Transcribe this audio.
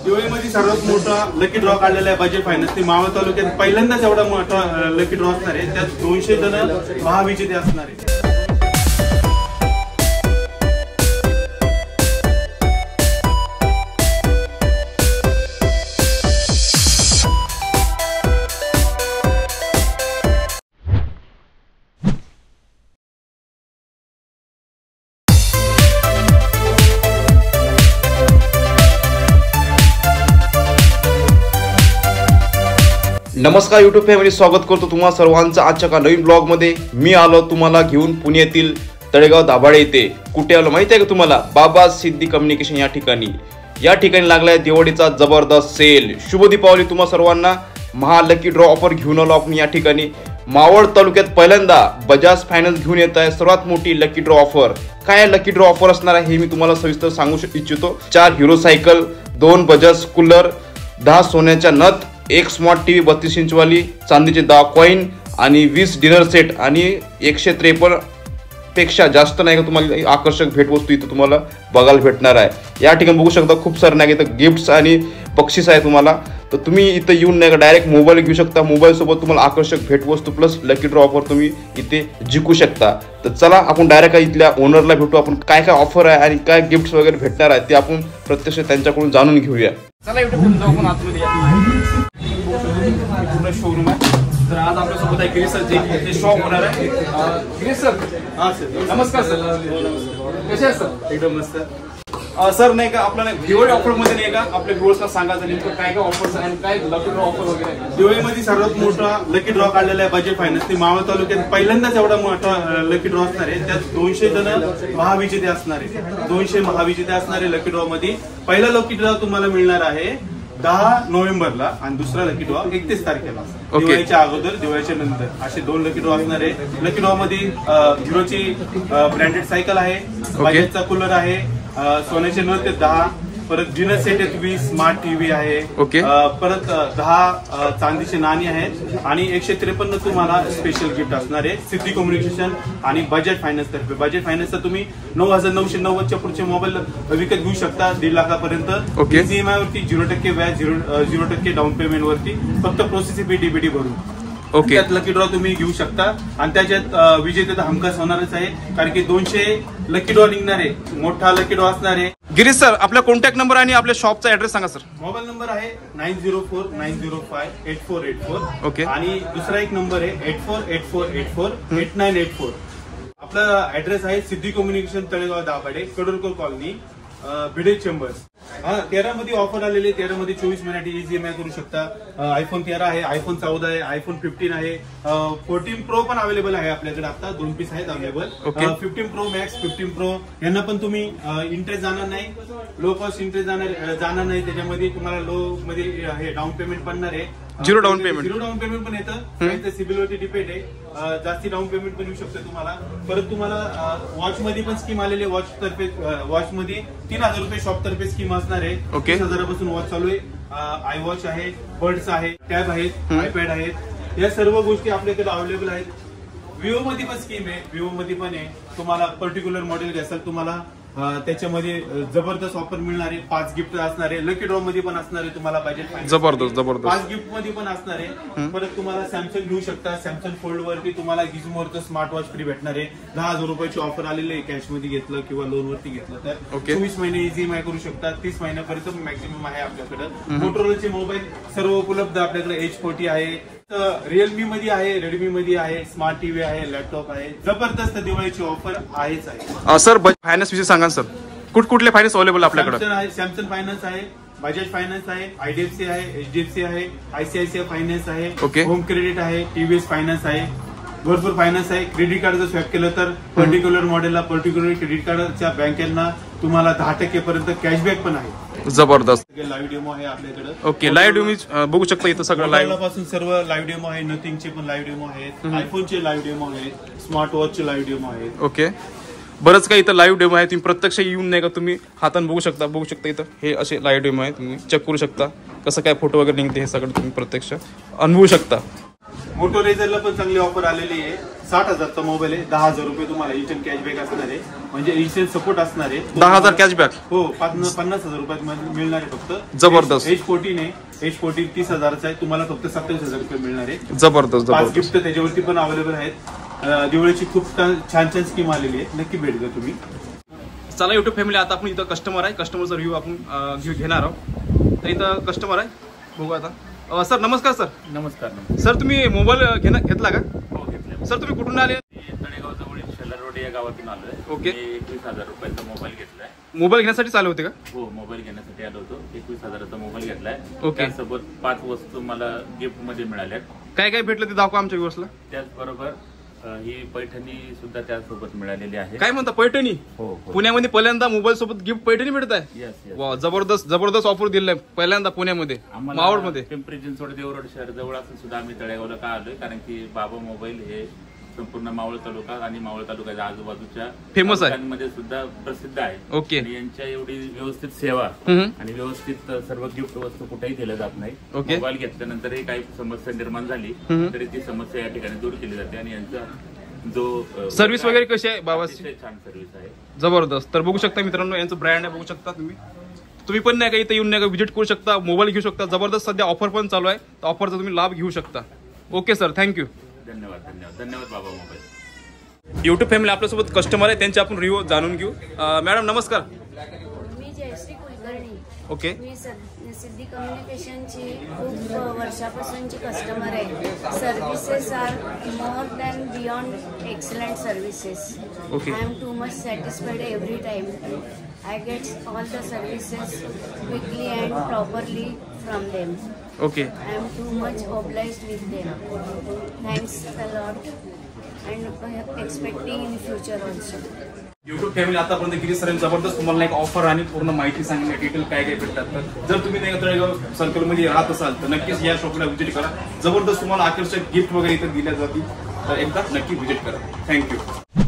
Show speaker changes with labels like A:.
A: दिवाळीमध्ये सर्वात मोठा लकी ड्रॉ काढलेला आहे बजेट फायनान्स. ते मावळ तालुक्यात पहिल्यांदाच एवढा मोठा लकी ड्रॉ असणार आहे. त्यात 200 जण महाविजेते असणार आहे.
B: नमस्कार यूट्यूब फॅमिली, स्वागत करतो तुम्हा सर्वांचं आजच्या का नवीन ब्लॉग मध्ये. मी आलो तुम्हाला घेऊन पुण्यातील तळेगाव दाभाडे येथे. कुठे आलो माहिती आहे का तुम्हाला? बाबा सिद्धी कम्युनिकेशन या ठिकाणी लागलाय दिवाळीचा जबरदस्त सेल. शुभ दीपावली तुम्हा सर्वांना. महा लकी ड्रॉ ऑफर घेऊन आलो आपण या ठिकाणी. मावळ तालुक्यात पहिल्यांदा बजाज फायनान्स घेऊन येत आहे सर्वात मोठी लकी ड्रॉ ऑफर. काय लकी ड्रॉ ऑफर असणार आहे हे मी तुम्हाला सविस्तर सांगू इच्छितो. 4 हिरो सायकल, 2 बजाज कूलर, 10 सोन्याच्या नथ, 1 स्मार्ट टीव्ही 32 इंचवाली, चांदीचे 10 कॉइन आणि 20 डिनर सेट आणि 153 पेक्षा जास्त नाही का तुम्हाला आकर्षक भेटवस्तू इथं तुम्हाला बघायला भेटणार आहे. या ठिकाणी बघू शकता खूप सारे नाही इथं गिफ्ट्स आणि बक्षीस आहे तुम्हाला. तर तुम्ही इथं येऊन नाही का डायरेक्ट मोबाईल घेऊ शकता. मोबाईल सोबत तुम्हाला आकर्षक भेटवस्तू प्लस लकी ड्रॉ ऑफर तुम्ही इथे जिंकू शकता. तर चला आपण डायरेक्ट इथल्या ओनरला भेटू. आपण काय काय ऑफर आहे आणि काय गिफ्ट्स वगैरे भेटणार आहे ते आपण प्रत्यक्ष त्यांच्याकडून जाणून घेऊया. चला युट्यूब जाऊ आपण आतमध्ये. पूर्ण शोरूम आहे. तर आज आपल्यासोबत आहे गिरीश सर, जे शॉप होणार आहे. गिरीश सर,
A: हा सर,
B: नमस्कार सर. कसे आहेत सर?
A: एकदम मस्त. सर नाही का आपल्याला दिवाळी ऑफर मध्ये नाही का आपल्या व्ह्युअर्सला सांगायचं नेमकं काय काय ऑफर्स आणि काय लकी ड्रॉ ऑफर वगैरे. दिवाळीमध्ये सर्वात मोठा लकी ड्रॉ काढलेला आहे बजेट फायनान्स. ते मावळ तालुक्यात पहिल्यांदाच एवढा मोठा लकी ड्रॉ असणार आहे. त्यात 200 जण महाविजेते असणार आहे. 200 महाविजेते असणारे लकी ड्रॉ मध्ये पहिला लकी ड्रॉ तुम्हाला मिळणार आहे 10 नोव्हेंबरला आणि दुसरा लकी ड्रॉ 31 तारखेला. दिवाळीच्या अगोदर दिवाळीच्या नंतर असे 2 लकी ड्रॉ असणार आहे. लकी ड्रॉ मध्ये हिरोची ब्रँडेड सायकल आहे, बजाजचा कूलर आहे, सोन्याचे नथ 10, परत डिनर सेट आहेत 20, स्मार्ट टीव्ही आहे, परत 10 चांदीचे नाणी आहेत आणि 153 तुम्हाला स्पेशल गिफ्ट असणार आहे सिद्धी कम्युनिकेशन आणि बजाज फायनान्स तर्फे. बजाज फायनान्सचा तुम्ही 9,990च्या पुढचे मोबाईल विकत घेऊ शकता 1.5 लाखापर्यंत. ईएमआय वरती 0% व्याज, 0% डाऊन पेमेंट वरती, फक्त प्रोसेसिंग फी डीबीडी भरून. त्यात लकी ड्रॉ तुम्ही घेऊ शकता आणि त्याच्यात विजेते हमखास होणारच आहे, कारण की 200 लकी ड्रॉ निघणार आहे. मोठा लकी ड्रॉ असणार आहे.
B: गिरीश सर, आपला कॉन्टॅक्ट नंबर आणि आपल्या शॉपचा ऍड्रेस सांगा सर.
A: मोबाईल नंबर आहे 9049058484.
B: ओके.
A: आणि दुसरा एक नंबर आहे 8484848984. आपला ऍड्रेस आहे Siddhi Communication Talegaon Dabhade, Kadorkar Colony, Bhide Chambers. 13 मध्ये ऑफर आलेले. 13 मध्ये 24 महिन्याची इझी ईएमआय करू शकता. आयफोन 13 आहे, आयफोन 14 आहे, आयफोन 15 आहे, 14 प्रो पण अवेलेबल आहे आपल्याकडे. आता 2 पीस आहेत अवेलेबल. 15 प्रो मॅक्स, 15 प्रो यांना पण तुम्ही इंटरेस्ट जाणार नाही, लो कॉस्ट इंटरेस्ट जाणार नाही. त्याच्यामध्ये तुम्हाला लो मध्ये हे डाऊन पेमेंट पडणार आहे.
B: 0 डाऊन पेमेंट
A: पण येतं. सिबिलवरती डिपेंड आहे. जास्ती डाऊन पेमेंट पण येऊ शकते तुम्हाला. परत तुम्हाला वॉच मध्ये पण स्कीम आलेली आहे. वॉच मध्ये 3000 रुपये शॉप तर्फे स्कीम असणार आहे. 30,000पासून वॉच चालू आहे. आय वॉच आहे, बर्ड्स आहे, टॅब आहेत, आयपॅड आहेत. या सर्व गोष्टी आपल्याकडे अवेलेबल आहेत. विवो मध्ये पण स्कीम आहे. विवो मध्ये पण आहे. तुम्हाला पर्टिक्युलर मॉडेल घ्याल तुम्हाला त्याच्यामध्ये जबरदस्त ऑफर मिळणार आहे. 5 गिफ्ट असणार आहे. लकी ड्रॉ मध्ये पण असणार आहे तुम्हाला बजेट
B: जबरदस्त
A: 5 गिफ्ट मध्ये पण असणार आहे. परत तुम्हाला सॅमसंग घेऊ शकता. सॅमसंग फोल्ड वरती तुम्हाला गिझमोरचं स्मार्ट वॉच फ्री भेटणार आहे. 10,000 रुपयाची ऑफर आलेली आहे. कॅश मध्ये घेतलं किंवा लोन वरती घेतलं तर 24 महिने इझी ईएमआय करू शकता. 30 महिन्यापर्यंत मॅक्झिमम आहे आपल्याकडे. मोटोरोलाचे मोबाईल सर्व उपलब्ध आपल्याकडे. H40 आहे, रिअलमी मध्ये आहे, रेडमी मध्ये आहे, स्मार्ट टीव्ही आहे, लॅपटॉप आहे. जबरदस्त दिवाळीची ऑफर आहेच आहे.
B: सर फायनान्स विषयी सांगा सर. कुठले फायनान्स अवेलेबल आपल्याकडे?
A: सॅमसंग फायनान्स आहे, बजाज फायनान्स आहे, आयडीएफसी आहे, एचडीएफसी आहे, आयसीआयसीआय फायनान्स आहे, होम क्रेडिट आहे, टीव्हीएस फायनान्स आहे, भरपूर फायनान्स आहे. क्रेडिट कार्ड जर स्वॅप केलं तर पर्टिक्युलर मॉडेलला पर्टिक्युलर क्रेडिट कार्डच्या बँकेला तुम्हाला 10% पर्यंत कॅशबॅक पण आहे.
B: जबरदस्त.
A: लाईव्ह डेमो आहे आपल्याकडे.
B: ओके. लाईव्ह डेमो बघू शकता इथं सगळं लाईव्ह
A: पासून सर्व लाईव्ह डेमो आहे. नथिंगचे पण लाईव्ह डेमो आहेत, आयफोनचे लाईव्ह डेमो आहेत, स्मार्ट वॉचचे लाईव्ह डेमो आहेत.
B: ओके. बरंच काही इथं लाईव्ह डेमो आहे. तुम्ही प्रत्यक्ष येऊन नाही का तुम्ही हाताने बघू शकता इथं हे असे लाईव्ह डेमो आहे. तुम्ही चेक करू शकता कसं काय फोटो वगैरे निघते हे सगळं तुम्ही प्रत्यक्ष अनुभवू शकता.
A: मोटोरेझरला पण चांगली ऑफर आलेली आहे. 60,000चा मोबाईल आहे, 10,000 रुपये तुम्हाला इन्स्टंट कॅशबॅक असणार आहे, म्हणजे इन्स्टंट सपोर्ट असणार आहे.
B: 10,000 कॅशबॅक
A: हो, 50,000 रुपयात मिळणार आहे फक्त.
B: जबरदस्त.
A: H14 आहे, H14 30,000चा आहे, तुम्हाला फक्त 27,000 रुपये मिळणार आहे.
B: जबरदस्त
A: 5 गिफ्ट त्याच्यावरती पण अवेलेबल आहेत. दिवाळीची खूप छान छान स्कीम आलेली आहे, नक्की भेट द्या तुम्ही.
B: चला युट्यूब फॅमिली, आता आपण इथं कस्टमर आहे, कस्टमरचा रिव्ह्यू आपण घेणार आहोत. तर इथं कस्टमर आहे, बघू आता. सर नमस्कार. सर
C: नमस्कार.
B: सर तुम्ही मोबाईल घेतला का?
C: हो, घेतला.
B: सर तुम्ही कुठून आले?
C: तळेगाव जवळील शेलार रोड या गावातून आलोय.
B: ओके.
C: 21,000 रुपयाचा मोबाईल घेतलाय.
B: मोबाईल घेण्यासाठी चालू होते का?
C: हो, मोबाईल घेण्यासाठी आलो होतो. 21,000चा मोबाईल घेतलाय.
B: ओके.
C: त्यासोबत 5 वस्तू मला गिफ्ट मध्ये मिळाल्यात.
B: काय काय भेटलं ते दाखवा आमच्या व्ह्यूअर्सला.
C: त्याचबरोबर ही पैठणी सुद्धा त्यासोबत मिळालेली आहे.
B: काय म्हणता, पैठणी?
C: हो.
B: पुण्यामध्ये पहिल्यांदा मोबाईल सोबत गिफ्ट पैठणी मिळत आहे.
C: येस.
B: वा, जबरदस्त ऑफर दिलाय पहिल्यांदा पुण्यामध्ये, मावळमध्ये.
C: पिंपरी चिंचवड देवरोड शहर जवळ असून सुद्धा आम्ही तळेगावला का आलोय, कारण की बाबा मोबाईल हे संपूर्ण मावळ तालुका आणि मावळ तालुक्याच्या आजूबाजूच्या
B: फेमस आहे,
C: मध्ये सुद्धा प्रसिद्ध आहे.
B: ओके.
C: आणि यांच्या एवढी व्यवस्थित सेवा आणि व्यवस्थित सर्व गिफ्ट वस्तू कुठेही दिल्या जात नाही.
B: ओके.
C: मोबाईल घेतल्यानंतरही काही समस्या निर्माण झाली तरी ती समस्या या ठिकाणी दूर केली जाते आणि यांचा जो
B: सर्व्हिस वगैरे कशी आहे बाबाची?
C: छान सर्व्हिस आहे,
B: जबरदस्त. तर बघू शकता मित्रांनो, यांचं ब्रँड आहे, बघू शकता तुम्ही पण नाही का इथे येऊन नाही का व्हिजिट करू शकता, मोबाईल घेऊ शकता. जबरदस्त सध्या ऑफर पण चालू आहे, तर ऑफरचा तुम्ही लाभ घेऊ शकता. Okay sir, thank you.
C: धन्यवाद बाबा मोबाईल.
B: युट्यूब फॅमिली, आपल्यासोबत कस्टमर आहे, त्यांचे आपण रिव्ह्यू जाणून घेऊ. मॅडम नमस्कार.
D: मी जयश्री कुलकर्णी.
B: ओके.
D: मी सिद्धी कम्युनिकेशनची खूप वर्षापासूनची कस्टमर आहे. Services are more than beyond excellent services.
B: Okay.
D: I am too much satisfied every time. I get all the services quickly and properly from them.
B: Okay.
D: I am too much obliged with them. Thanks a lot and expecting in future also.
B: YouTube family, आतापर्यंत किती sir जबरदस्त तुम्हाला एक offer आणि पूर्ण माहिती सांगितली, detail काय काय भेटतात. तर जर तुम्ही नाही तळेगाव सर्कलमध्ये राहत असाल तर नक्कीच या शॉपला व्हिजिट करा. जबरदस्त तुम्हाला आकर्षक गिफ्ट वगैरे इथे दिल्या जातील, तर एकदा नक्की व्हिजिट करा. थँक्यू.